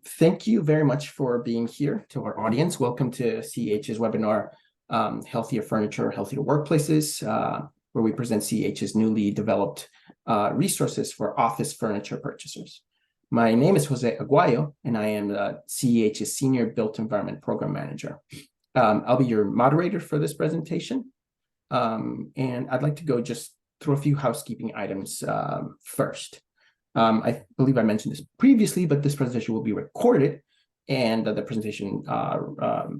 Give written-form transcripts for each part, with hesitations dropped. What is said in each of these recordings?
Thank you very much for being here to our audience. Welcome to CEH's webinar, Healthier Furniture, Healthier Workplaces, where we present CEH's newly developed resources for office furniture purchasers. My name is Jose Aguayo, and I am CEH's Senior Built Environment Program Manager. I'll be your moderator for this presentation, and I'd like to go just through a few housekeeping items first. I believe I mentioned this previously, but this presentation will be recorded, and the presentation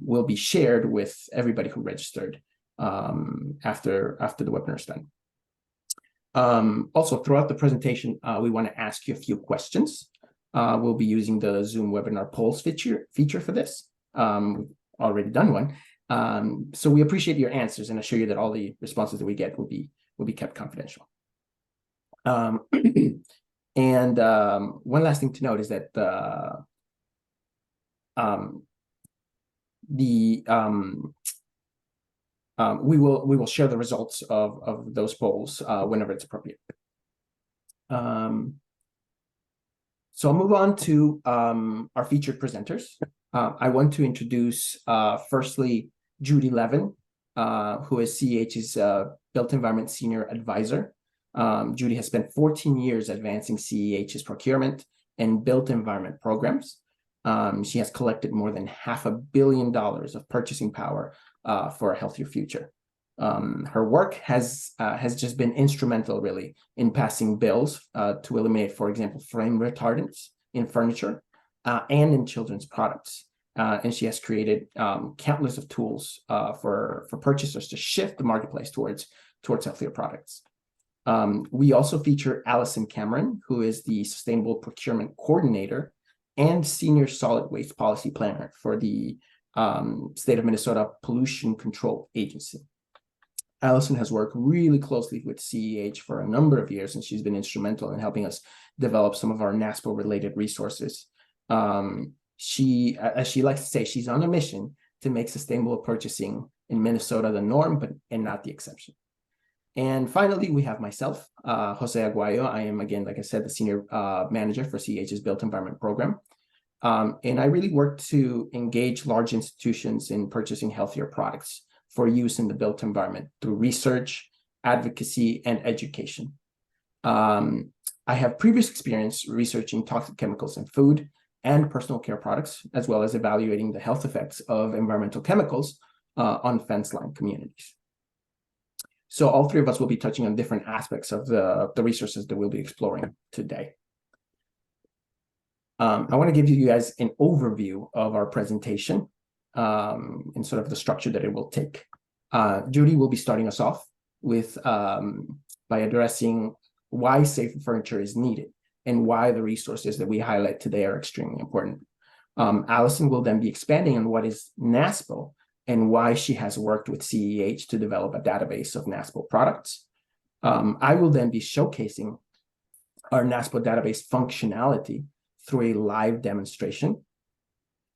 will be shared with everybody who registered after the webinar is done. Also, throughout the presentation, we want to ask you a few questions. We'll be using the Zoom webinar polls feature for this. We've already done one. So we appreciate your answers and assure you that all the responses that we get will be kept confidential. And one last thing to note is that we will share the results of those polls whenever it's appropriate. So I'll move on to our featured presenters. I want to introduce firstly Judy Levin, who is CEH's Built Environment Senior Advisor. Judy has spent 14 years advancing CEH's procurement and built environment programs. She has collected more than $500 million of purchasing power for a healthier future. Her work has just been instrumental, really, in passing bills to eliminate, for example, flame retardants in furniture and in children's products. And she has created countless of tools for purchasers to shift the marketplace towards healthier products. We also feature Allison Cameron, who is the Sustainable Procurement Coordinator and Senior Solid Waste Policy Planner for the State of Minnesota Pollution Control Agency. Allison has worked really closely with CEH for a number of years, and she's been instrumental in helping us develop some of our NASPO-related resources. As she likes to say, she's on a mission to make sustainable purchasing in Minnesota the norm, and not the exception. And finally, we have myself, Jose Aguayo. I am, again, like I said, the Senior Manager for CEH's Built Environment Program. And I really work to engage large institutions in purchasing healthier products for use in the built environment through research, advocacy, and education. I have previous experience researching toxic chemicals in food and personal care products, as well as evaluating the health effects of environmental chemicals on fence-line communities. So all three of us will be touching on different aspects of the resources that we'll be exploring today. I want to give you guys an overview of our presentation and sort of the structure that it will take. Judy will be starting us off with by addressing why safer furniture is needed and why the resources that we highlight today are extremely important. Allison will then be expanding on what is NASPO and why she has worked with CEH to develop a database of NASPO products. I will then be showcasing our NASPO database functionality through a live demonstration.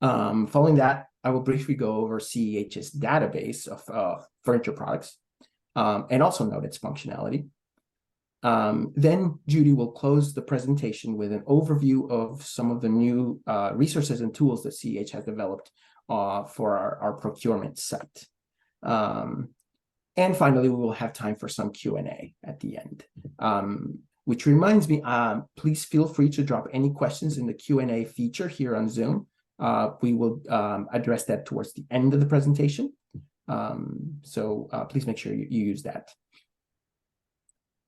Following that, I will briefly go over CEH's database of furniture products and also note its functionality. Then Judy will close the presentation with an overview of some of the new resources and tools that CEH has developed for our procurement site. And finally, we will have time for some Q&A at the end. Which reminds me, please feel free to drop any questions in the Q&A feature here on Zoom. We will address that towards the end of the presentation. So please make sure you use that.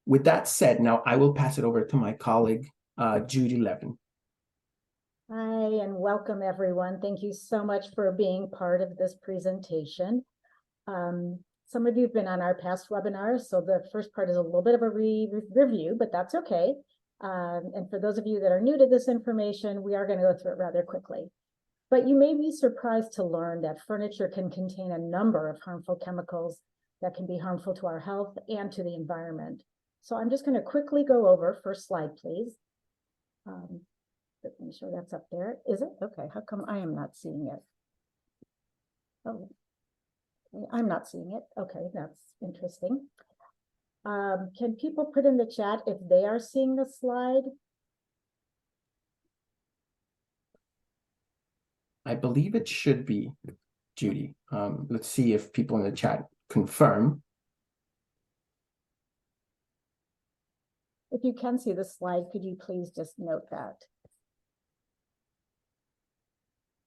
With that said, now I will pass it over to my colleague, Judy Levin. Hi, and welcome everyone. Thank you so much for being part of this presentation. Some of you have been on our past webinars, so the first part is a little bit of a review, but that's okay. And for those of you that are new to this information, we are going to go through it rather quickly. But you may be surprised to learn that furniture can contain a number of harmful chemicals that can be harmful to our health and to the environment. So I'm just going to quickly go over, first slide, please. Let me make sure that's up there. Is it? Okay, how come I am not seeing it? Oh, I'm not seeing it. Okay, that's interesting. Can people put in the chat if they are seeing the slide? I believe it should be, Judy. Let's see if people in the chat confirm. If you can see the slide, could you please just note that?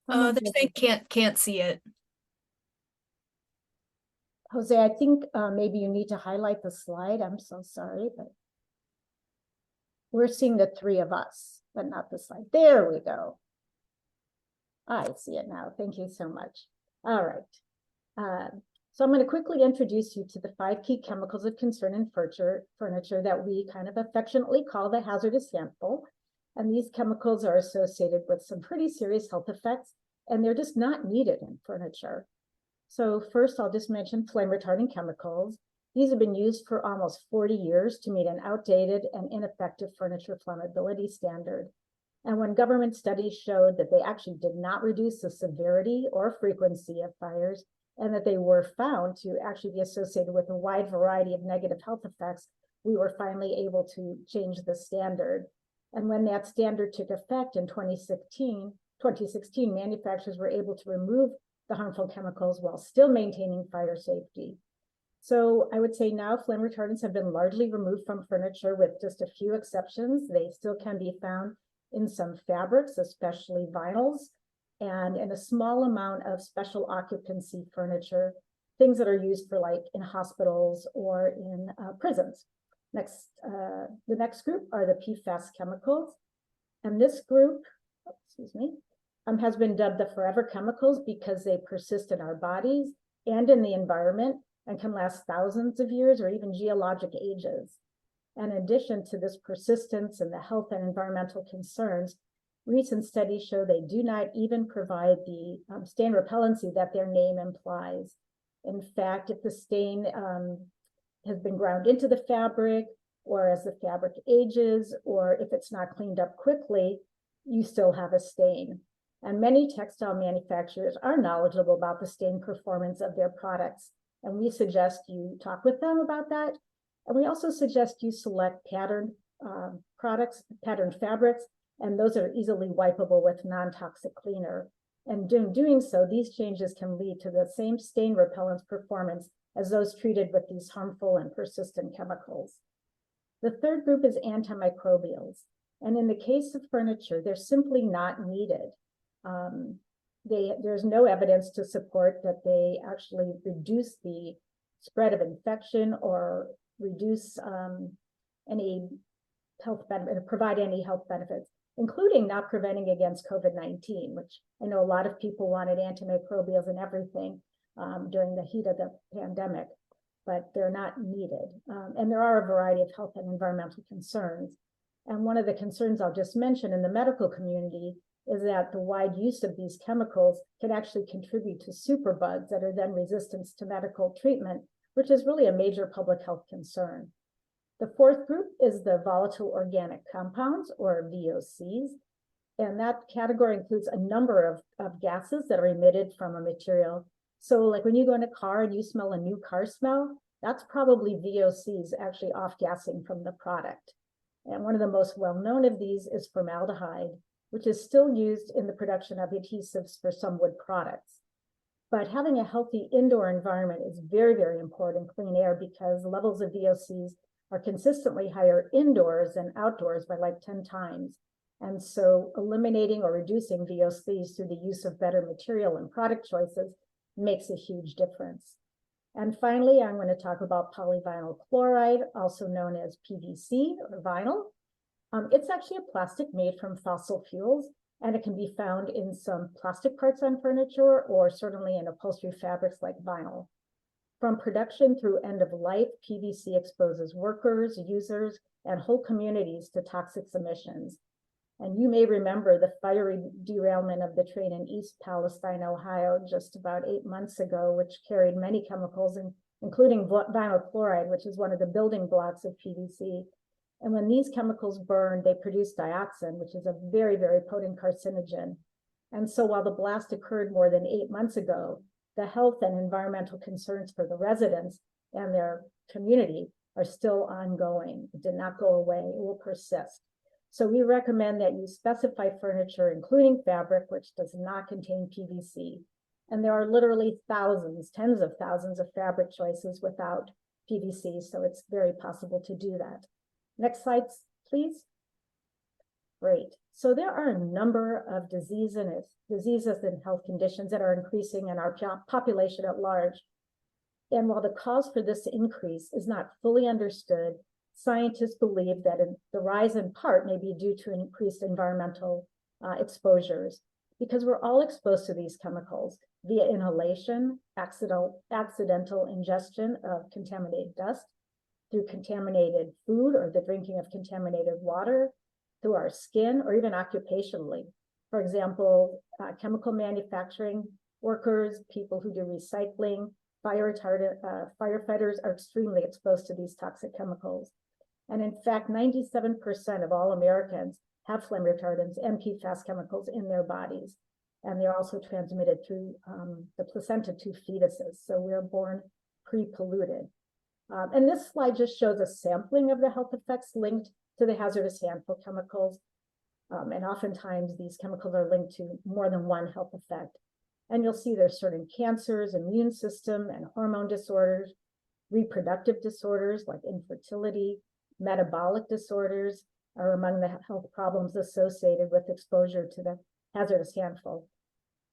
They're saying can't see it. Jose, I think maybe you need to highlight the slide. I'm so sorry, but we're seeing the three of us, but not the slide. There we go. I see it now. Thank you so much. All right. So I'm going to quickly introduce you to the 5 key chemicals of concern in furniture that we kind of affectionately call the hazardous handful. And these chemicals are associated with some pretty serious health effects, and they're just not needed in furniture. So first, I'll just mention flame retardant chemicals. These have been used for almost 40 years to meet an outdated and ineffective furniture flammability standard. And when government studies showed that they actually did not reduce the severity or frequency of fires, and that they were found to actually be associated with a wide variety of negative health effects, we were finally able to change the standard. And when that standard took effect in 2016, manufacturers were able to remove the harmful chemicals while still maintaining fire safety. So I would say now flame retardants have been largely removed from furniture with just a few exceptions. They still can be found in some fabrics, especially vinyls, and in a small amount of special occupancy furniture, things that are used for like in hospitals or in prisons. The next group are the PFAS chemicals. And this group, has been dubbed the forever chemicals because they persist in our bodies and in the environment and can last thousands of years or even geologic ages. And in addition to this persistence and the health and environmental concerns, recent studies show they do not even provide the stain repellency that their name implies. In fact, if the stain has been ground into the fabric, or as the fabric ages, or if it's not cleaned up quickly, you still have a stain. And many textile manufacturers are knowledgeable about the stain performance of their products. And we suggest you talk with them about that. And we also suggest you select patterned patterned fabrics, and those are easily wipeable with non-toxic cleaner. And doing so, these changes can lead to the same stain repellent performance as those treated with these harmful and persistent chemicals. The third group is antimicrobials. And in the case of furniture, they're simply not needed. There's no evidence to support that they actually reduce the spread of infection or reduce any health benefit, provide any health benefits, including not preventing against COVID-19, which I know a lot of people wanted antimicrobials and everything during the heat of the pandemic, but they're not needed. And there are a variety of health and environmental concerns. And one of the concerns I'll just mention in the medical community is that the wide use of these chemicals can actually contribute to superbugs that are then resistant to medical treatment, which is really a major public health concern. The fourth group is the volatile organic compounds, or VOCs. And that category includes a number of gases that are emitted from a material. So like when you go in a car and you smell a new car smell, that's probably VOCs actually off-gassing from the product. And one of the most well-known of these is formaldehyde, which is still used in the production of adhesives for some wood products. But having a healthy indoor environment is very, very important in clean air because levels of VOCs are consistently higher indoors than outdoors by like 10 times. And so eliminating or reducing VOCs through the use of better material and product choices makes a huge difference. And finally, I'm going to talk about polyvinyl chloride, also known as PVC or vinyl. It's actually a plastic made from fossil fuels, and it can be found in some plastic parts on furniture or certainly in upholstery fabrics like vinyl. From production through end of life, PVC exposes workers, users, and whole communities to toxic emissions. And you may remember the fiery derailment of the train in East Palestine, Ohio, just about 8 months ago, which carried many chemicals, including vinyl chloride, which is one of the building blocks of PVC. And when these chemicals burn, they produce dioxin, which is a very, very potent carcinogen. And so while the blast occurred more than 8 months ago, the health and environmental concerns for the residents and their community are still ongoing. It did not go away, it will persist. So we recommend that you specify furniture, including fabric, which does not contain PVC. And there are literally thousands, tens of thousands of fabric choices without PVC, so it's very possible to do that. Next slide, please. Great. So there are a number of diseases and health conditions that are increasing in our population at large. And while the cause for this increase is not fully understood, scientists believe that the rise in part may be due to increased environmental exposures, because we're all exposed to these chemicals via inhalation, accidental ingestion of contaminated dust, through contaminated food or the drinking of contaminated water, through our skin, or even occupationally. For example, chemical manufacturing workers, people who do recycling, firefighters are extremely exposed to these toxic chemicals. And in fact, 97% of all Americans have flame retardants and PFAS chemicals in their bodies. And they're also transmitted through the placenta to fetuses. So we're born pre-polluted. And this slide just shows a sampling of the health effects linked to the hazardous harmful chemicals. And oftentimes these chemicals are linked to more than one health effect. And you'll see there's certain cancers, immune system and hormone disorders, reproductive disorders like infertility, metabolic disorders are among the health problems associated with exposure to the hazardous harmful.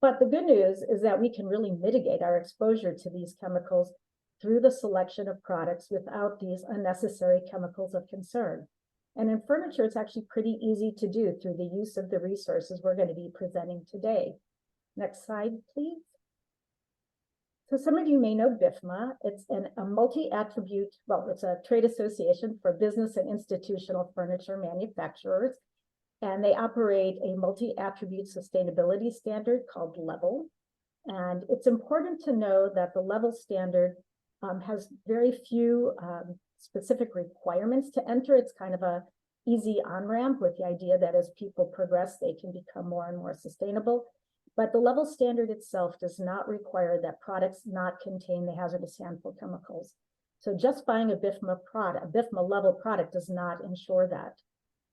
But the good news is that we can really mitigate our exposure to these chemicals through the selection of products without these unnecessary chemicals of concern. And in furniture, it's actually pretty easy to do through the use of the resources we're going to be presenting today. Next slide, please. So some of you may know BIFMA. It's a multi-attribute, well, it's a trade association for business and institutional furniture manufacturers. And they operate a multi-attribute sustainability standard called LEVEL. And it's important to know that the LEVEL standard has very few specific requirements to enter. It's kind of a easy on-ramp with the idea that as people progress, they can become more and more sustainable. But the LEVEL standard itself does not require that products not contain the hazardous harmful chemicals. So just buying a BIFMA product, a BIFMA level product does not ensure that.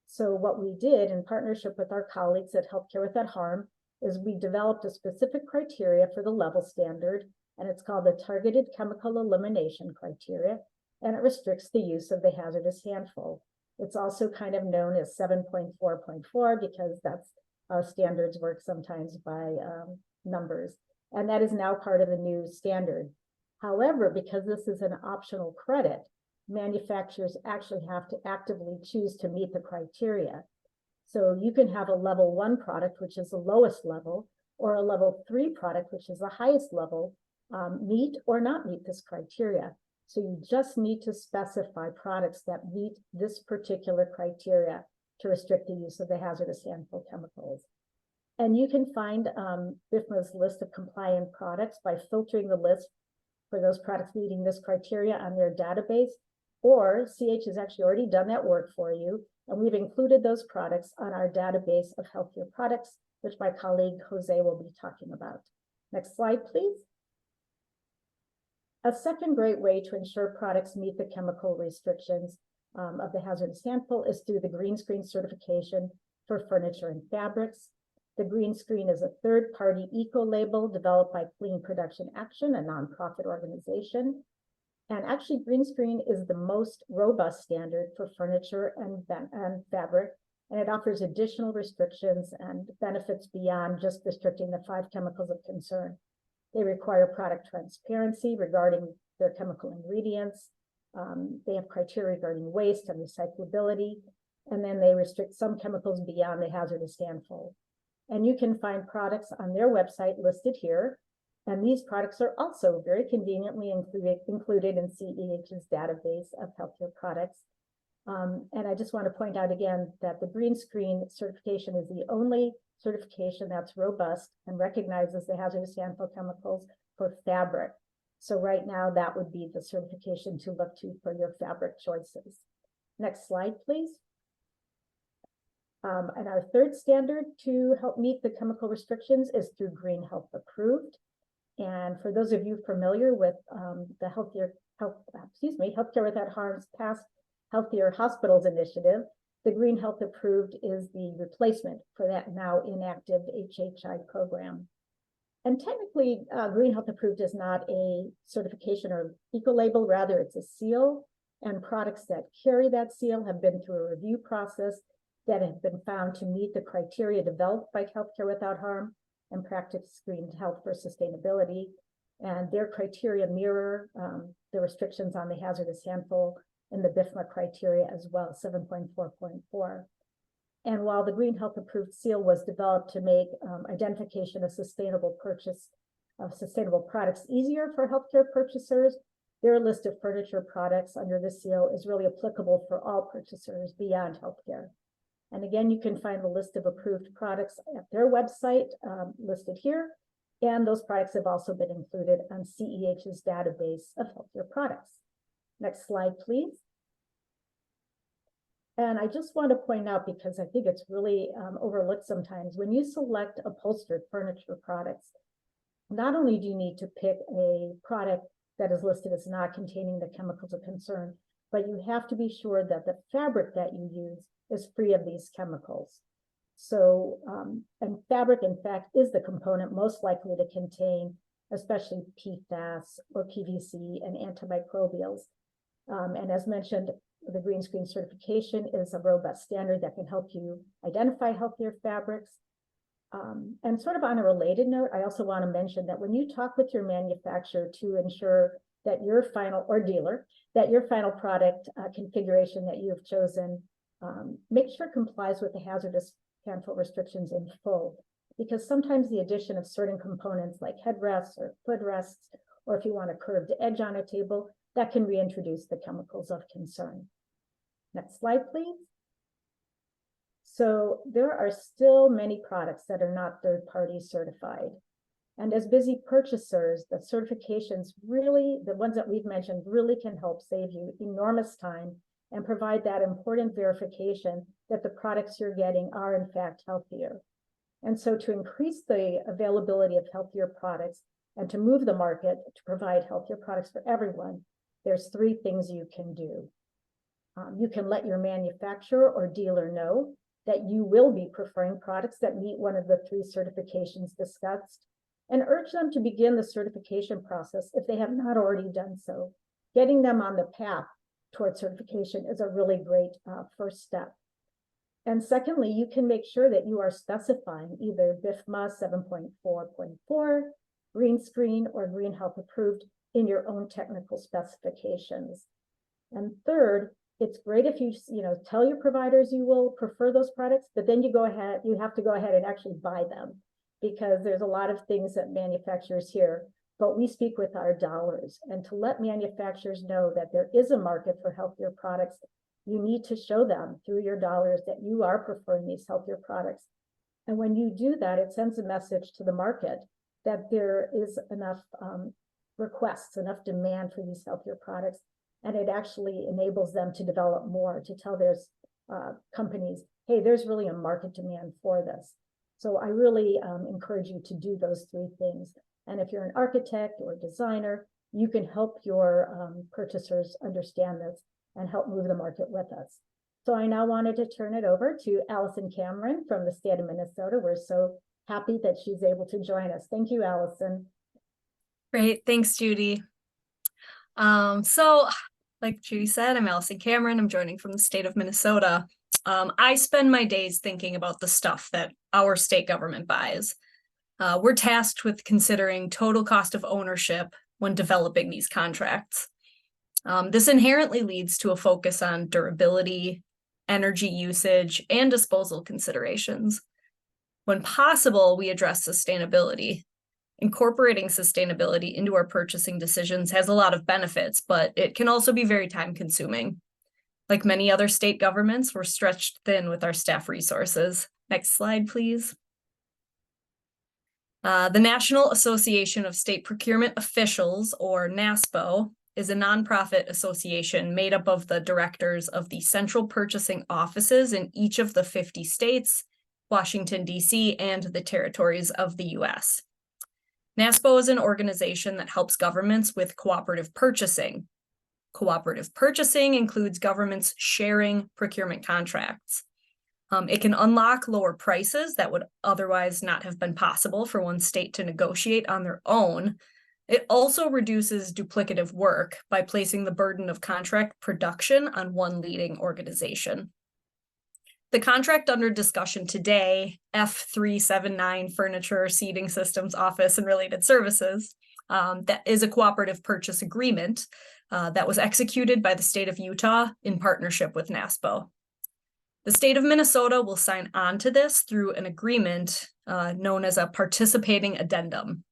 So what we did in partnership with our colleagues at Healthcare Without Harm is we developed a specific criteria for the LEVEL standard, and it's called the Targeted Chemical Elimination Criteria, and it restricts the use of the hazardous harmful. It's also kind of known as 7.4.4 because that's standards work sometimes by numbers, and that is now part of the new standard. However, because this is an optional credit, manufacturers actually have to actively choose to meet the criteria. So you can have a level 1 product, which is the lowest level, or a level 3 product, which is the highest level, meet or not meet this criteria. So you just need to specify products that meet this particular criteria to restrict the use of the hazardous harmful chemicals. And you can find BIFMA's list of compliant products by filtering the list for those products meeting this criteria on their database, or CH has actually already done that work for you, and we've included those products on our database of healthier products, which my colleague Jose will be talking about. Next slide, please. A second great way to ensure products meet the chemical restrictions of the hazardous harmful is through the Green Screen certification for furniture and fabrics. The Green Screen is a third-party eco-label developed by Clean Production Action, a nonprofit organization. And actually, Green Screen is the most robust standard for furniture and fabric, and it offers additional restrictions and benefits beyond just restricting the 5 chemicals of concern. They require product transparency regarding their chemical ingredients. They have criteria regarding waste and recyclability, and then they restrict some chemicals beyond the hazardous harmful. And you can find products on their website listed here. And these products are also very conveniently included in CEH's database of healthcare products. And I just want to point out again that the Green Screen certification is the only certification that's robust and recognizes the hazardous harmful chemicals for fabric. So right now, that would be the certification to look to for your fabric choices. Next slide, please. And our third standard to help meet the chemical restrictions is through Green Health Approved. And for those of you familiar with the Healthcare Without Harm's past Healthier Hospitals initiative, the Green Health Approved is the replacement for that now inactive HHI program. And technically, Green Health Approved is not a certification or eco-label, rather it's a seal, and products that carry that seal have been through a review process that have been found to meet the criteria developed by Healthcare Without Harm and Practice Green Health for Sustainability. And their criteria mirror the restrictions on the hazardous handful and the BIFMA criteria as well, 7.4.4. And while the Green Health Approved seal was developed to make identification of sustainable purchase of sustainable products easier for healthcare purchasers, their list of furniture products under the seal is really applicable for all purchasers beyond healthcare. And again, you can find the list of approved products at their website listed here. And those products have also been included on CEH's database of healthier products. Next slide, please. And I just want to point out, because I think it's really overlooked sometimes, when you select upholstered furniture products, not only do you need to pick a product that is listed as not containing the chemicals of concern, but you have to be sure that the fabric that you use is free of these chemicals. So, and fabric, in fact, is the component most likely to contain, especially PFAS or PVC and antimicrobials. And as mentioned, the Green Screen certification is a robust standard that can help you identify healthier fabrics. And sort of on a related note, I also want to mention that when you talk with your manufacturer to ensure that your final, or dealer, that your final product configuration that you have chosen, make sure it complies with the hazardous handful restrictions in full, because sometimes the addition of certain components like headrests or footrests, or if you want a curved edge on a table, that can reintroduce the chemicals of concern. Next slide, please. So there are still many products that are not third-party certified. And as busy purchasers, the certifications really, the ones that we've mentioned, really can help save you enormous time and provide that important verification that the products you're getting are in fact healthier. And so to increase the availability of healthier products and to move the market to provide healthier products for everyone, there's three things you can do. You can let your manufacturer or dealer know that you will be preferring products that meet one of the three certifications discussed, and urge them to begin the certification process if they have not already done so. Getting them on the path towards certification is a really great first step. And secondly, you can make sure that you are specifying either BIFMA 7.4.4, Green Screen, or Green Health Approved in your own technical specifications. And third, it's great if you tell your providers you will prefer those products, but then you have to go ahead and actually buy them, because there's a lot of things that manufacturers hear, but we speak with our dollars. And to let manufacturers know that there is a market for healthier products, you need to show them through your dollars that you are preferring these healthier products. And when you do that, it sends a message to the market that there is enough requests, enough demand for these healthier products. And it actually enables them to develop more, to tell their companies, hey, there's really a market demand for this. So I really encourage you to do those three things. And if you're an architect or designer, you can help your purchasers understand this and help move the market with us. So I now wanted to turn it over to Allison Cameron from the state of Minnesota. We're so happy that she's able to join us. Thank you, Allison. Great, thanks, Judy. So like Judy said, I'm Allison Cameron. I'm joining from the state of Minnesota. I spend my days thinking about the stuff that our state government buys. We're tasked with considering total cost of ownership when developing these contracts. This inherently leads to a focus on durability, energy usage, and disposal considerations. When possible, we address sustainability. Incorporating sustainability into our purchasing decisions has a lot of benefits, but it can also be very time-consuming. Like many other state governments, we're stretched thin with our staff resources. Next slide, please. The National Association of State Procurement Officials, or NASPO, is a nonprofit association made up of the directors of the central purchasing offices in each of the 50 states, Washington, D.C., and the territories of the U.S. NASPO is an organization that helps governments with cooperative purchasing. Cooperative purchasing includes governments sharing procurement contracts. It can unlock lower prices that would otherwise not have been possible for one state to negotiate on their own. It also reduces duplicative work by placing the burden of contract production on one leading organization. The contract under discussion today, F379 Furniture, Seating Systems, Office, and Related Services, that is a cooperative purchase agreement that was executed by the state of Utah in partnership with NASPO. The state of Minnesota will sign on to this through an agreement known as a participating addendum.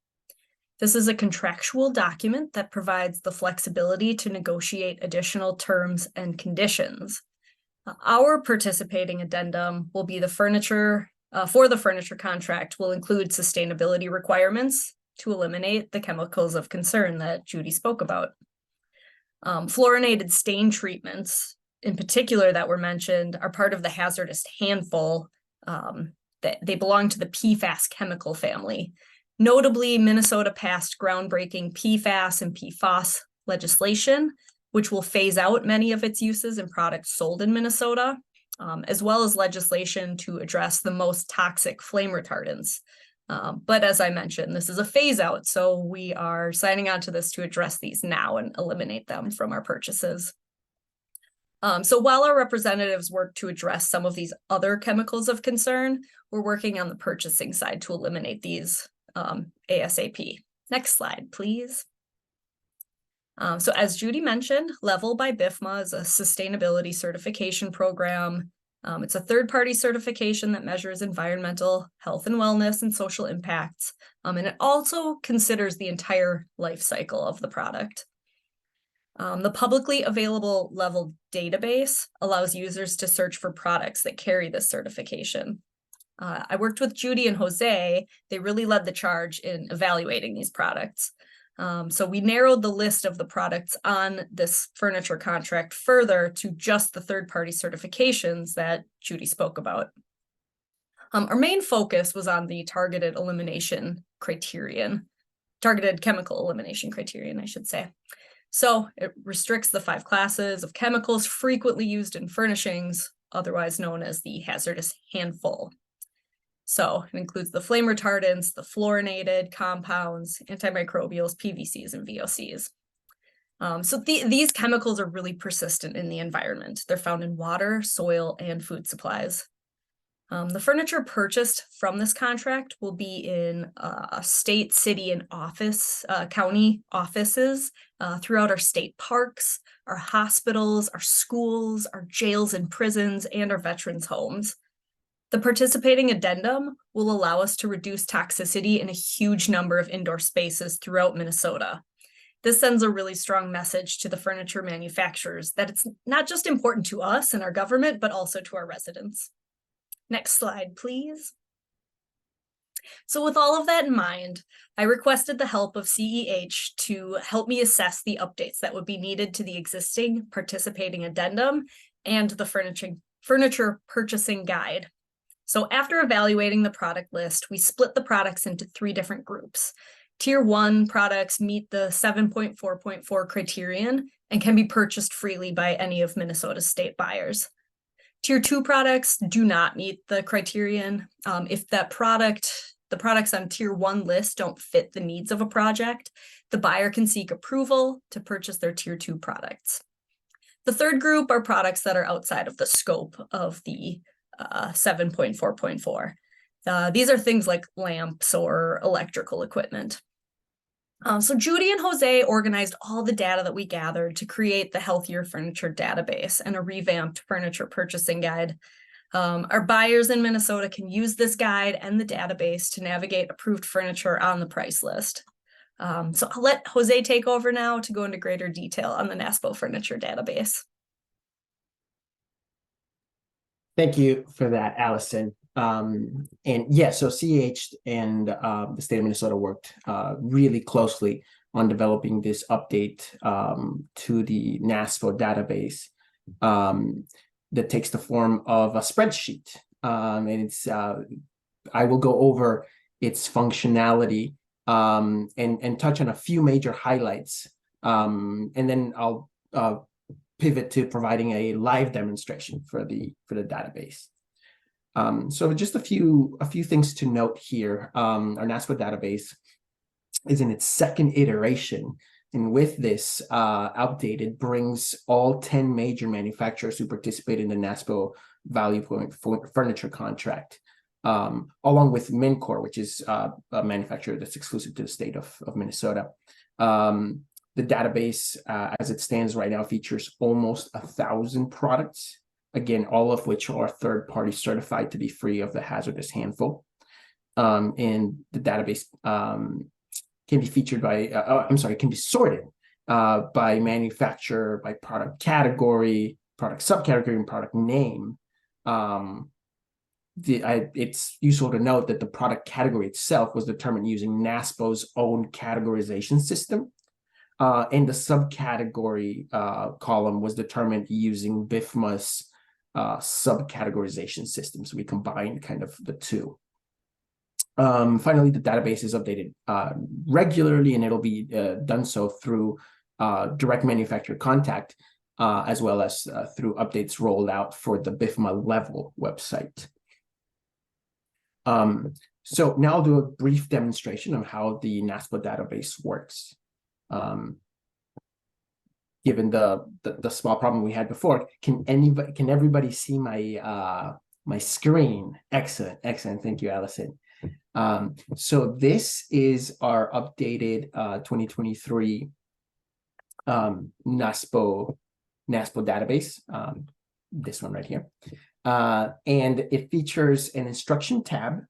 This is a contractual document that provides the flexibility to negotiate additional terms and conditions. Our participating addendum will be the furniture, for the furniture contract will include sustainability requirements to eliminate the chemicals of concern that Judy spoke about. Fluorinated stain treatments, in particular that were mentioned, are part of the hazardous handful. That they belong to the PFAS chemical family. Notably, Minnesota passed groundbreaking PFAS and PFAS legislation, which will phase out many of its uses in products sold in Minnesota, as well as legislation to address the most toxic flame retardants. But as I mentioned, this is a phase out, so we are signing on to this to address these now and eliminate them from our purchases. So while our representatives work to address some of these other chemicals of concern, we're working on the purchasing side to eliminate these ASAP. Next slide, please. So as Judy mentioned, Level by BIFMA is a sustainability certification program. It's a third-party certification that measures environmental, health and wellness, and social impacts. And it also considers the entire life cycle of the product. The publicly available Level database allows users to search for products that carry this certification. I worked with Judy and Jose. They really led the charge in evaluating these products. So we narrowed the list of the products on this furniture contract further to just the third-party certifications that Judy spoke about. Our main focus was on the targeted chemical elimination criterion, I should say. So it restricts the 5 classes of chemicals frequently used in furnishings, otherwise known as the hazardous handful. So it includes the flame retardants, the fluorinated compounds, antimicrobials, PVCs, and VOCs. These chemicals are really persistent in the environment. They're found in water, soil, and food supplies. The furniture purchased from this contract will be in state, city, and county offices throughout our state parks, our hospitals, our schools, our jails and prisons, and our veterans' homes. The participating addendum will allow us to reduce toxicity in a huge number of indoor spaces throughout Minnesota. This sends a really strong message to the furniture manufacturers that it's not just important to us and our government, but also to our residents. Next slide, please. So with all of that in mind, I requested the help of CEH to help me assess the updates that would be needed to the existing participating addendum and the furniture purchasing guide. So after evaluating the product list, we split the products into 3 different groups. Tier 1 products meet the 7.4.4 criterion and can be purchased freely by any of Minnesota's state buyers. Tier 2 products do not meet the criterion. If the products on Tier 1 list don't fit the needs of a project, the buyer can seek approval to purchase their Tier 2 products. The third group are products that are outside of the scope of the 7.4.4. These are things like lamps or electrical equipment. So Judy and Jose organized all the data that we gathered to create the Healthier Furniture Database and a revamped furniture purchasing guide. Our buyers in Minnesota can use this guide and the database to navigate approved furniture on the price list. So I'll let Jose take over now to go into greater detail on the NASPO Furniture Database. Thank you for that, Allison. And yeah, so CEH and the state of Minnesota worked really closely on developing this update to the NASPO database that takes the form of a spreadsheet. And it's I will go over its functionality and touch on a few major highlights. And then I'll pivot to providing a live demonstration for the database. So just a few things to note here. Our NASPO database is in its second iteration, and with this update, it brings all 10 major manufacturers who participate in the NASPO Value Point Furniture contract, along with Mincor, which is a manufacturer that's exclusive to the state of Minnesota. The database, as it stands right now, features almost 1,000 products, again, all of which are third-party certified to be free of the hazardous handful. And the database can be featured by, can be sorted by manufacturer, by product category, product subcategory, and product name. It's useful to note that the product category itself was determined using NASPO's own categorization system. And the subcategory column was determined using BIFMA's subcategorization system. So we combined kind of the two. Finally, the database is updated regularly, and it'll be done so through direct manufacturer contact, as well as through updates rolled out for the BIFMA level website. So now I'll do a brief demonstration of how the NASPO database works. Given the small problem we had before, can everybody see my my screen? Excellent. Thank you, Allison. So this is our updated 2023 NASPO database, this one right here. And it features an instruction tab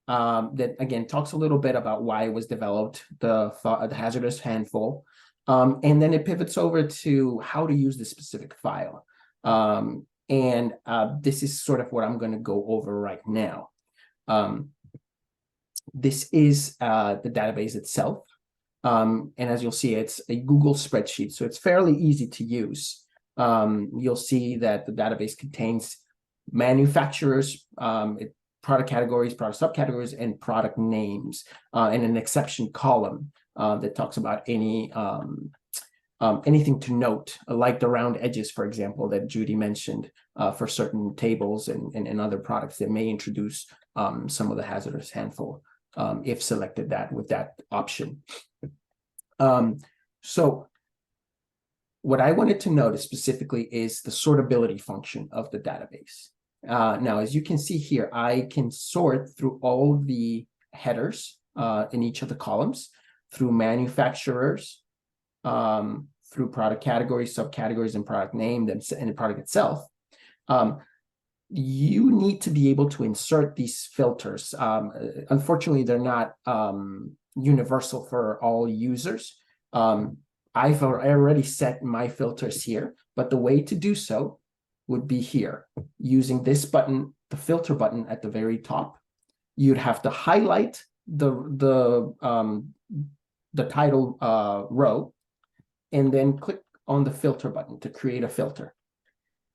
that, again, talks a little bit about why it was developed, the hazardous handful, and then it pivots over to how to use the specific file. And this is sort of what I'm going to go over right now. This is the database itself. And as you'll see, it's a Google spreadsheet, so it's fairly easy to use. You'll see that the database contains manufacturers, product categories, product subcategories, and product names, and an exception column that talks about anything to note, like the round edges, for example, that Judy mentioned for certain tables and other products that may introduce some of the hazardous handful, if selected with that option. So what I wanted to notice specifically is the sortability function of the database. Now, as you can see here, I can sort through all the headers in each of the columns, through manufacturers, through product categories, subcategories, and product name, and the product itself. You need to be able to insert these filters. Unfortunately, they're not universal for all users. I already set my filters here, but the way to do so would be here, using this button, the filter button at the very top. You'd have to highlight the title row, and then click on the filter button to create a filter.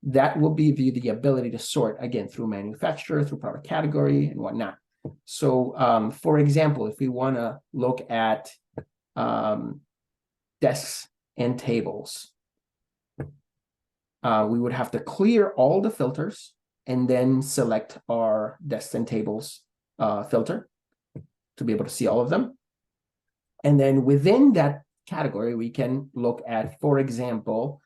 That will give you the ability to sort, again, through manufacturer, through product category, and whatnot. So, for example, if we want to look at desks and tables, we would have to clear all the filters and then select our desks and tables filter to be able to see all of them. And then within that category, we can look at, for example,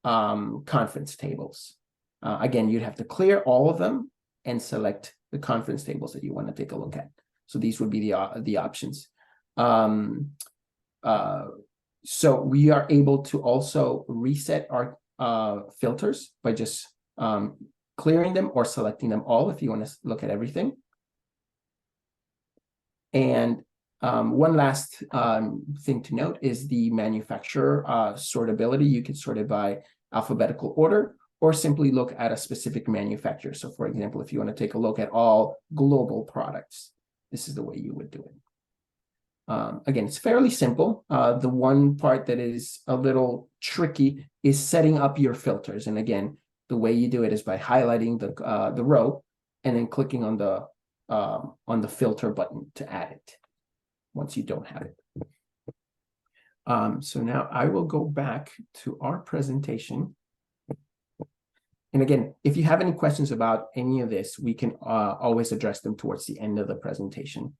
conference tables. Again, you'd have to clear all of them and select the conference tables that you want to take a look at. So these would be the options. So we are able to also reset our filters by just clearing them or selecting them all if you want to look at everything. And one last thing to note is the manufacturer sortability. You can sort it by alphabetical order or simply look at a specific manufacturer. So for example, if you want to take a look at all global products, this is the way you would do it. Again, it's fairly simple. The one part that is a little tricky is setting up your filters. And again, the way you do it is by highlighting the row and then clicking on the filter button to add it once you don't have it. So now I will go back to our presentation. And again, if you have any questions about any of this, we can always address them towards the end of the presentation.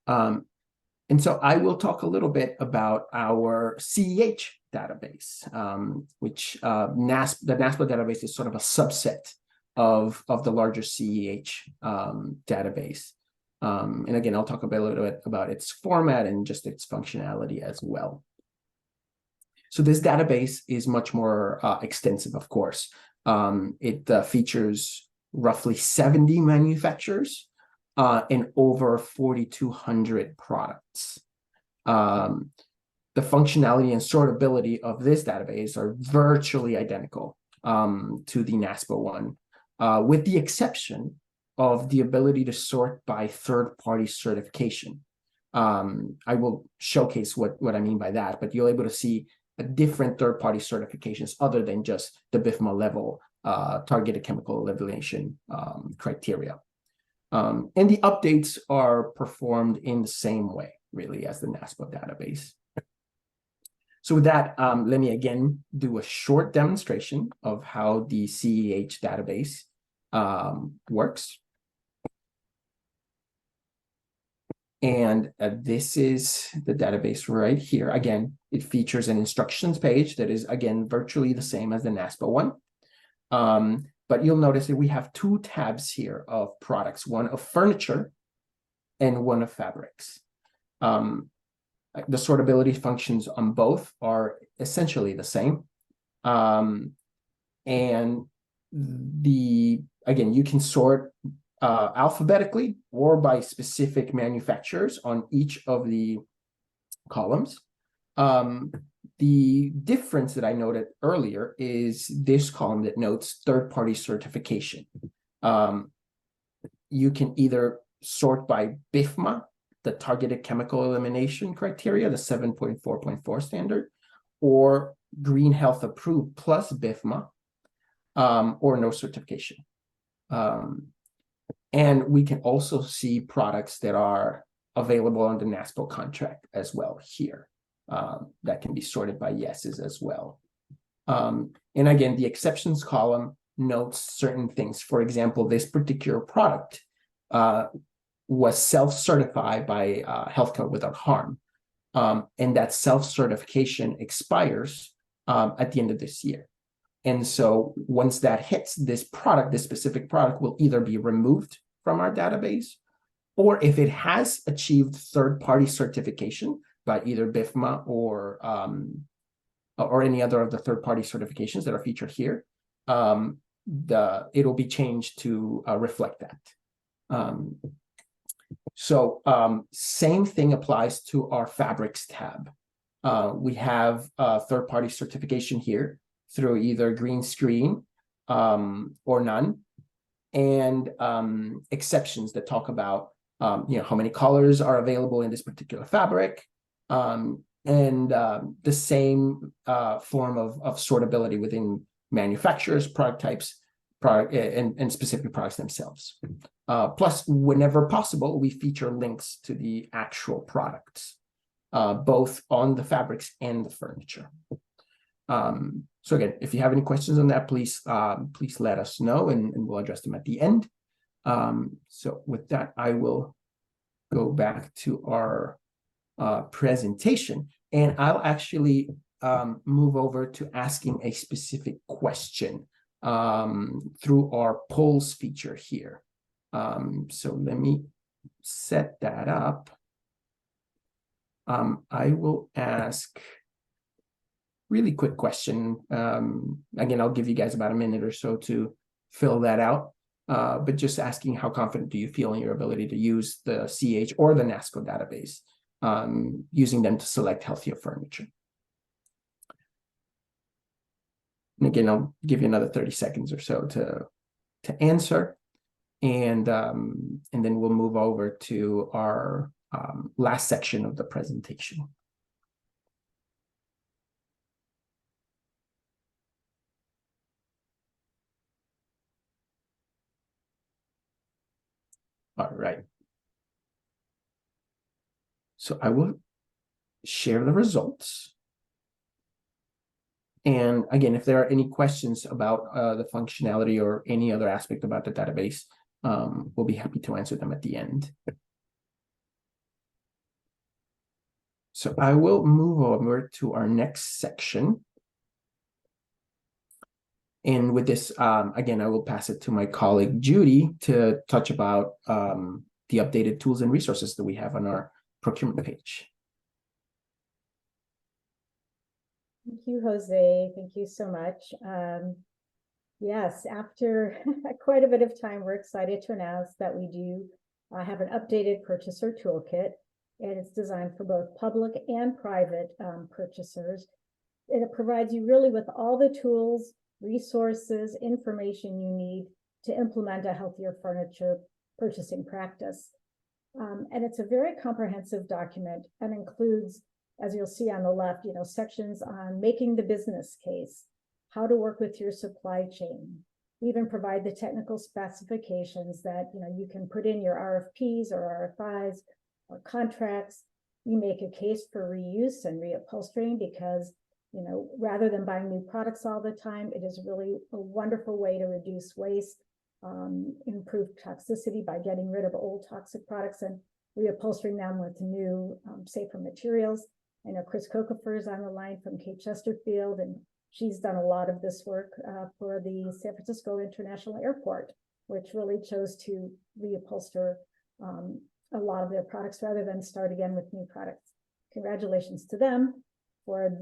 And so I will talk a little bit about our CEH database, which the NASPO database is sort of a subset of the larger CEH database. And again, I'll talk a little bit about its format and just its functionality as well. So this database is much more extensive, of course. It features roughly 70 manufacturers and over 4,200 products. The functionality and sortability of this database are virtually identical to the NASPO one, with the exception of the ability to sort by third-party certification. I will showcase what I mean by that, but you're able to see different third-party certifications other than just the BIFMA level targeted chemical elimination criteria. And the updates are performed in the same way, really, as the NASPO database. So with that, let me again do a short demonstration of how the CEH database works. And this is the database right here. Again, it features an instructions page that is, again, virtually the same as the NASPO one. But you'll notice that we have two tabs here of products, one of furniture and one of fabrics. The sortability functions on both are essentially the same. And again, you can sort alphabetically or by specific manufacturers on each of the columns. The difference that I noted earlier is this column that notes third-party certification. You can either sort by BIFMA, the targeted chemical elimination criteria, the 7.4.4 standard, or Green Health Approved plus BIFMA, or no certification. And we can also see products that are available on the NASPO contract as well here. That can be sorted by yeses as well. And again, the exceptions column notes certain things. For example, this particular product was self-certified by Healthcare Without Harm. And that self-certification expires at the end of this year. And so once that hits, this specific product will either be removed from our database, or if it has achieved third-party certification by either BIFMA or any other of the third-party certifications that are featured here, it'll be changed to reflect that. Same thing applies to our fabrics tab. We have third-party certification here through either green screen or none, and exceptions that talk about how many colors are available in this particular fabric, and the same form of sortability within manufacturers, product types, and specific products themselves. Plus, whenever possible, we feature links to the actual products, both on the fabrics and the furniture. So again, if you have any questions on that, please let us know, and we'll address them at the end. So with that, I will go back to our presentation, and I'll actually move over to asking a specific question through our polls feature here. So let me set that up. I will ask really quick question. Again, I'll give you guys about a minute or so to fill that out. But just asking, how confident do you feel in your ability to use the CH or the NASPO database, using them to select healthier furniture? And again, I'll give you another 30 seconds or so to answer. And then we'll move over to our last section of the presentation. All right. So I will share the results. And again, if there are any questions about the functionality or any other aspect about the database, we'll be happy to answer them at the end. So I will move over to our next section. And with this, again, I will pass it to my colleague, Judy, to touch about the updated tools and resources that we have on our procurement page. Thank you, Jose. Thank you so much. Yes, after quite a bit of time, we're excited to announce that we do have an updated purchaser toolkit, and it's designed for both public and private purchasers. And it provides you really with all the tools, resources, information you need to implement a healthier furniture purchasing practice. And it's a very comprehensive document and includes, as you'll see on the left, sections on making the business case, how to work with your supply chain. We even provide the technical specifications that you can put in your RFPs or RFIs or contracts. You make a case for reuse and reupholstering because rather than buying new products all the time, it is really a wonderful way to reduce waste, improve toxicity by getting rid of old toxic products and reupholstering them with new, safer materials. I know Chris Kokefer is on the line from Cape Chesterfield, and she's done a lot of this work for the San Francisco International Airport, which really chose to reupholster a lot of their products rather than start again with new products. Congratulations to them for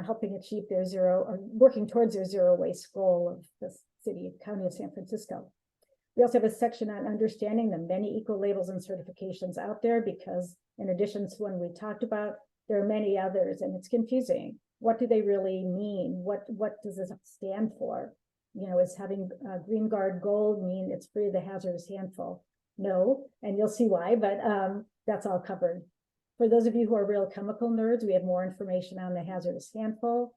helping achieve their working towards their zero waste goal of the county of San Francisco. We also have a section on understanding the many eco-labels and certifications out there, because in addition to one we talked about, there are many others, and it's confusing. What do they really mean? What does this stand for? Is having Green Guard Gold mean it's free of the hazardous handful? No, and you'll see why, but that's all covered. For those of you who are real chemical nerds, we have more information on the hazardous handful.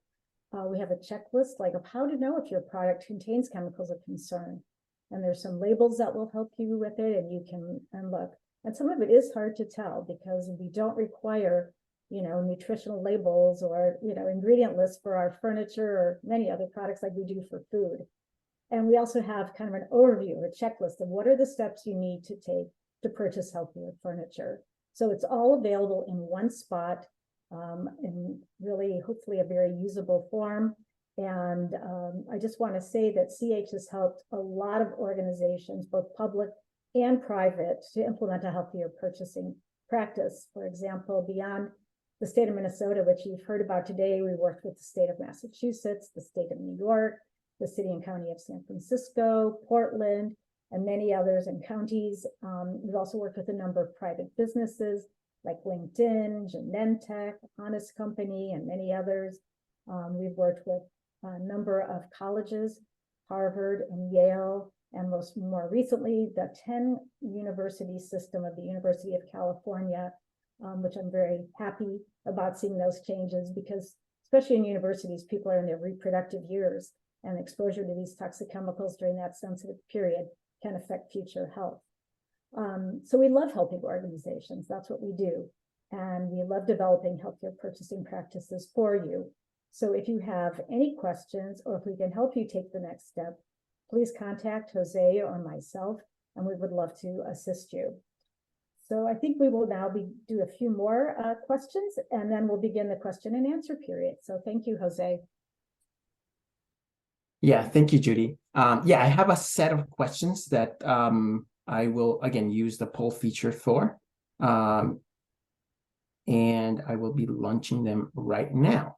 We have a checklist of how to know if your product contains chemicals of concern. And there's some labels that will help you with it, and you can look. And some of it is hard to tell because we don't require nutritional labels or ingredient lists for our furniture or many other products like we do for food. And we also have kind of an overview, a checklist of what are the steps you need to take to purchase healthier furniture. So it's all available in one spot, in really hopefully a very usable form. And I just want to say that CH has helped a lot of organizations, both public and private, to implement a healthier purchasing practice. For example, beyond the state of Minnesota, which you've heard about today, we worked with the state of Massachusetts, the state of New York, the city and county of San Francisco, Portland, and many others and counties. We've also worked with a number of private businesses like LinkedIn, Genentech, Honest Company, and many others. We've worked with a number of colleges, Harvard and Yale, and more recently, the 10 university system of the University of California, which I'm very happy about seeing those changes, because especially in universities, people are in their reproductive years, and exposure to these toxic chemicals during that sensitive period can affect future health. So we love helping organizations. That's what we do. And we love developing healthier purchasing practices for you. So if you have any questions, or if we can help you take the next step, please contact Jose or myself, and we would love to assist you. So I think we will now do a few more questions, and then we'll begin the question and answer period. So thank you, Jose. Yeah, thank you, Judy. Yeah, I have a set of questions that I will, again, use the poll feature for. And I will be launching them right now.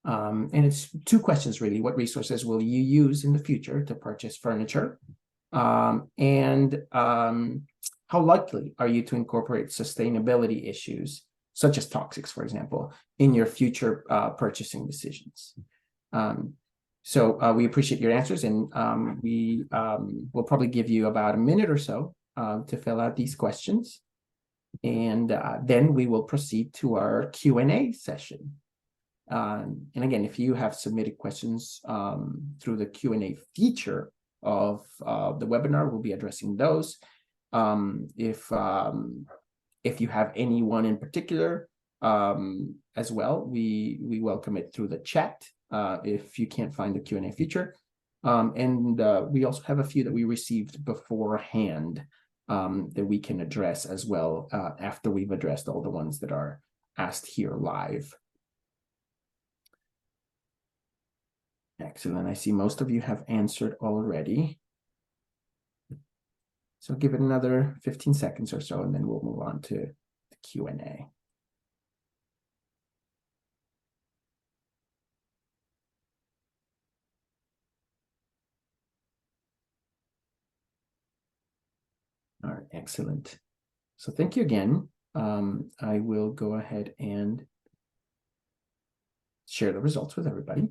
And it's two questions, really. What resources will you use in the future to purchase furniture? And how likely are you to incorporate sustainability issues, such as toxics, for example, in your future purchasing decisions? So we appreciate your answers, and we will probably give you about a minute or so to fill out these questions. And then we will proceed to our Q&A session. And again, if you have submitted questions through the Q&A feature of the webinar, we'll be addressing those. If you have anyone in particular as well. We welcome it through the chat if you can't find the Q&A feature. And we also have a few that we received beforehand that we can address as well after we've addressed all the ones that are asked here live. Excellent. I see most of you have answered already. So give it another 15 seconds or so, and then we'll move on to the Q&A. All right, excellent. So thank you again. I will go ahead and share the results with everybody.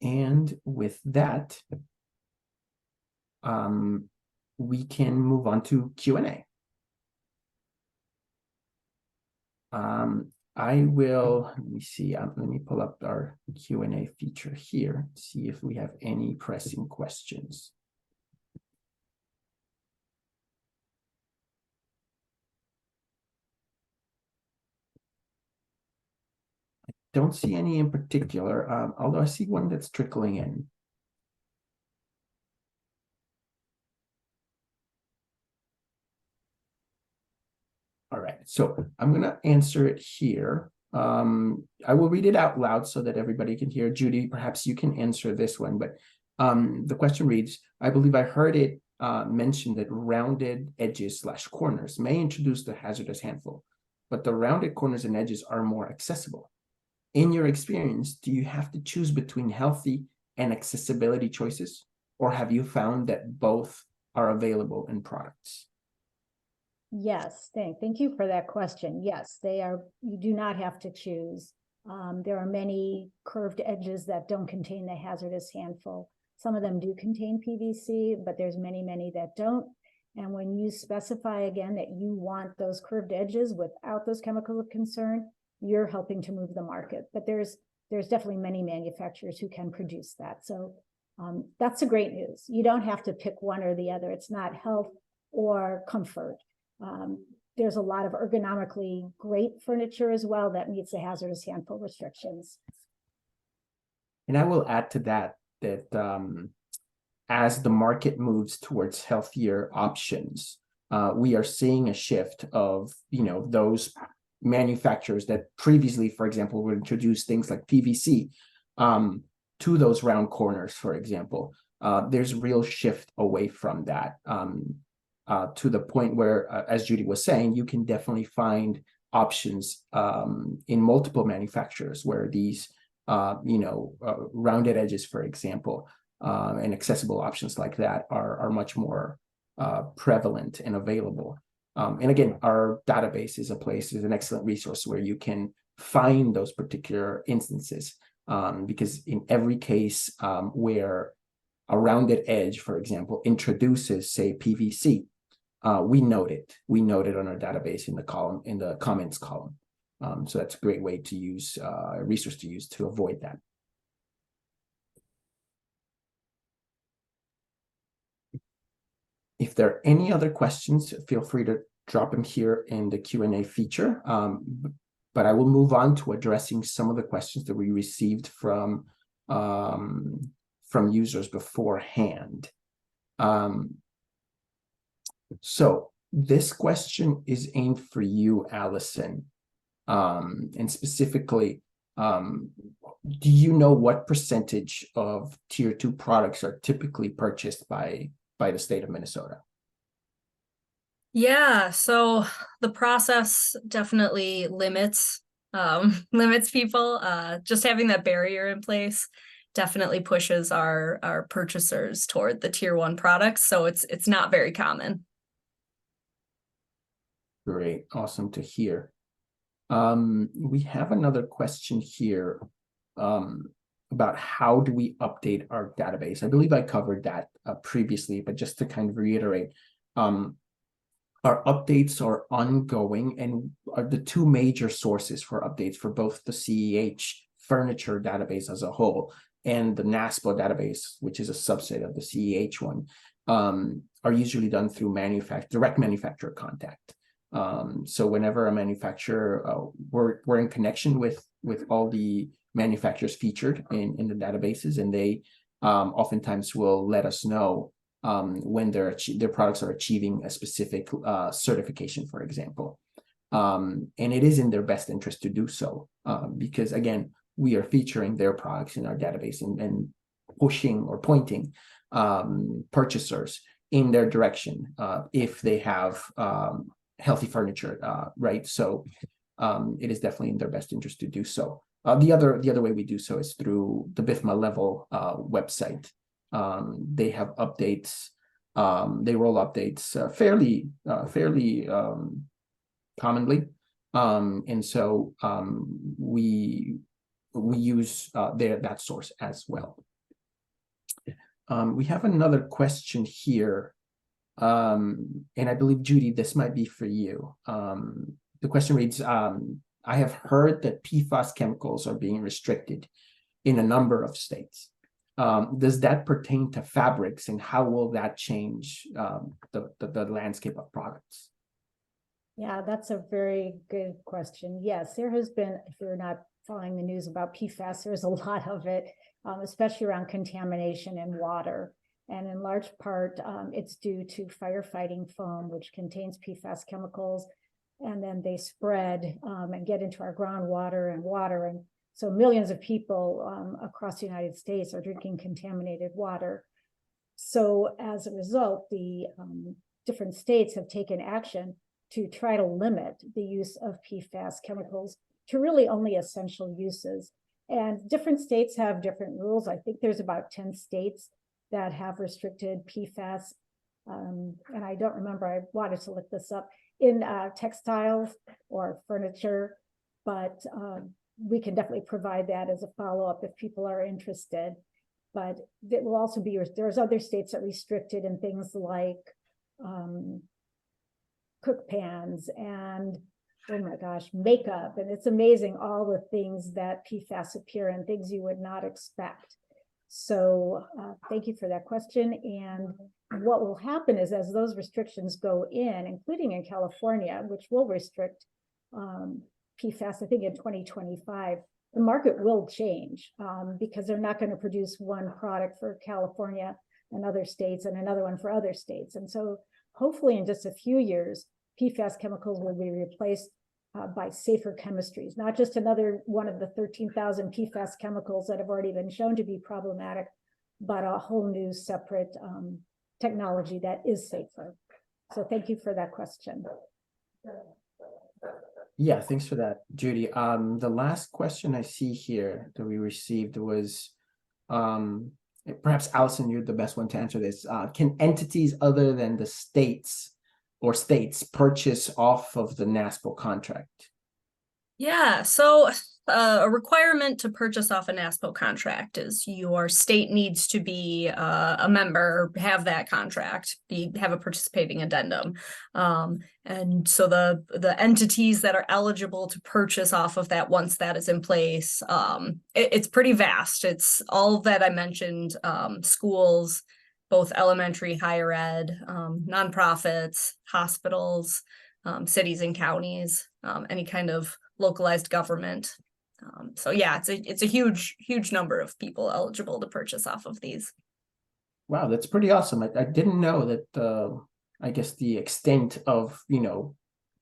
And with that, we can move on to Q&A. I will, let me see, let me pull up our Q&A feature here, see if we have any pressing questions. I don't see any in particular, although I see one that's trickling in. All right, so I'm going to answer it here. I will read it out loud so that everybody can hear. Judy, perhaps you can answer this one, but the question reads, I believe I heard it mentioned that rounded edges / corners may introduce the hazardous handful, but the rounded corners and edges are more accessible. In your experience, do you have to choose between healthy and accessibility choices, or have you found that both are available in products? Yes, thank you for that question. Yes, they are. You do not have to choose. There are many curved edges that don't contain the hazardous handful. Some of them do contain PVC, but there's many that don't. And when you specify again that you want those curved edges without those chemicals of concern, you're helping to move the market. But there's definitely many manufacturers who can produce that. So that's the great news. You don't have to pick one or the other. It's not health or comfort. There's a lot of ergonomically great furniture as well that meets the hazardous handful restrictions. And I will add to that as the market moves towards healthier options, we are seeing a shift of, those manufacturers that previously, for example, would introduce things like PVC to those round corners, for example. There's a real shift away from that. To the point where, as Judy was saying, you can definitely find options in multiple manufacturers where these, rounded edges, for example, and accessible options like that are much more prevalent and available. And again, our database is an excellent resource where you can find those particular instances, because in every case where a rounded edge, for example, introduces, say, PVC, we note it on our database in the comments column. So that's a great way to use a resource to use to avoid that. If there are any other questions, feel free to drop them here in the Q&A feature. But I will move on to addressing some of the questions that we received from users beforehand. So this question is aimed for you, Allison, and specifically, do you know what percentage of Tier 2 products are typically purchased by the state of Minnesota? Yeah, so the process definitely limits people. Just having that barrier in place definitely pushes our purchasers toward the Tier 1 products. So it's not very common. Great, awesome to hear. We have another question here about how do we update our database. I believe I covered that previously, but just to kind of reiterate, our updates are ongoing and are the two major sources for updates for both the CEH furniture database as a whole and the NASPO database, which is a subset of the CEH one, are usually done through direct manufacturer contact. So whenever a manufacturer, we're in connection with all the manufacturers featured in the databases, and they oftentimes will let us know when their products are achieving a specific certification, for example. And it is in their best interest to do so, because again, we are featuring their products in our database and pushing or pointing purchasers in their direction if they have healthy furniture, right? So it is definitely in their best interest to do so. The other way we do so is through the BIFMA level website. They have updates. They roll updates fairly commonly, and so we use that source as well. We have another question here, and I believe, Judy, this might be for you. The question reads, I have heard that PFAS chemicals are being restricted in a number of states. Does that pertain to fabrics, and how will that change the landscape of products? Yeah, that's a very good question. Yes, there has been, if you're not following the news about PFAS, there's a lot of it, especially around contamination in water. And in large part, it's due to firefighting foam, which contains PFAS chemicals, and then they spread and get into our groundwater and water. And so millions of people across the United States are drinking contaminated water. So as a result, the different states have taken action to try to limit the use of PFAS chemicals to really only essential uses. And different states have different rules. I think there's about 10 states that have restricted PFAS. And I don't remember, I wanted to look this up, in textiles or furniture, but we can definitely provide that as a follow-up if people are interested. But it will also be, there's other states that restricted in things like cook pans and, oh my gosh, makeup. And it's amazing all the things that PFAS appear in, things you would not expect. So thank you for that question. And what will happen is, as those restrictions go in, including in California, which will restrict PFAS, I think in 2025, the market will change because they're not going to produce one product for California and other states and another one for other states. And so hopefully in just a few years, PFAS chemicals will be replaced by safer chemistries, not just another one of the 13,000 PFAS chemicals that have already been shown to be problematic, but a whole new separate technology that is safer. So thank you for that question. Yeah, thanks for that, Judy. The last question I see here that we received was, perhaps Allison, you're the best one to answer this. Can entities other than the states purchase off of the NASPO contract? Yeah, so a requirement to purchase off a NASPO contract is your state needs to be a member, have that contract, have a participating addendum. And so the entities that are eligible to purchase off of that, once that is in place, it's pretty vast. It's all that I mentioned, schools, both elementary, higher ed, nonprofits, hospitals, cities and counties, any kind of localized government. So yeah, it's a huge number of people eligible to purchase off of these. Wow, that's pretty awesome. I didn't know that. I guess the extent of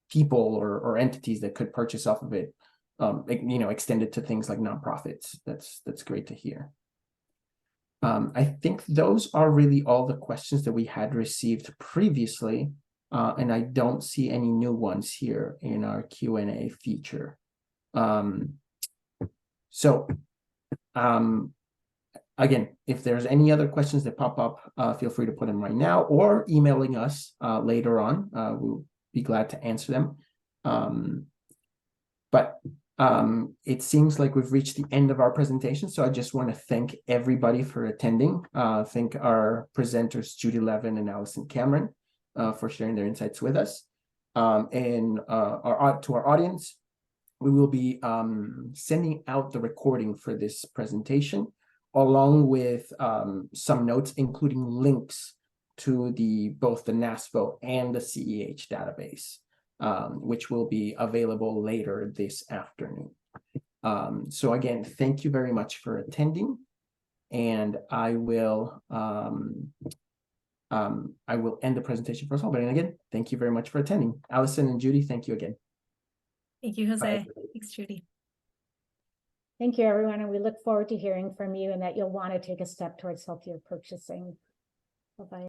people or entities that could purchase off of it, extended to things like nonprofits. That's great to hear. I think those are really all the questions that we had received previously. And I don't see any new ones here in our Q&A feature. Again, if there's any other questions that pop up, feel free to put them right now or emailing us later on. We'll be glad to answer them. But it seems like we've reached the end of our presentation. So I just want to thank everybody for attending. Thank our presenters, Judy Levin and Allison Cameron, for sharing their insights with us. And to our audience, we will be sending out the recording for this presentation, along with some notes, including links to both the NASPO and the CEH database. which will be available later this afternoon. So again, thank you very much for attending, and I will end the presentation first of all. But again, thank you very much for attending. Allison and Judy, thank you again. Thank you, Jose. Bye. Thanks, Judy. Thank you, everyone, and we look forward to hearing from you and that you'll want to take a step towards healthier purchasing. Bye-bye.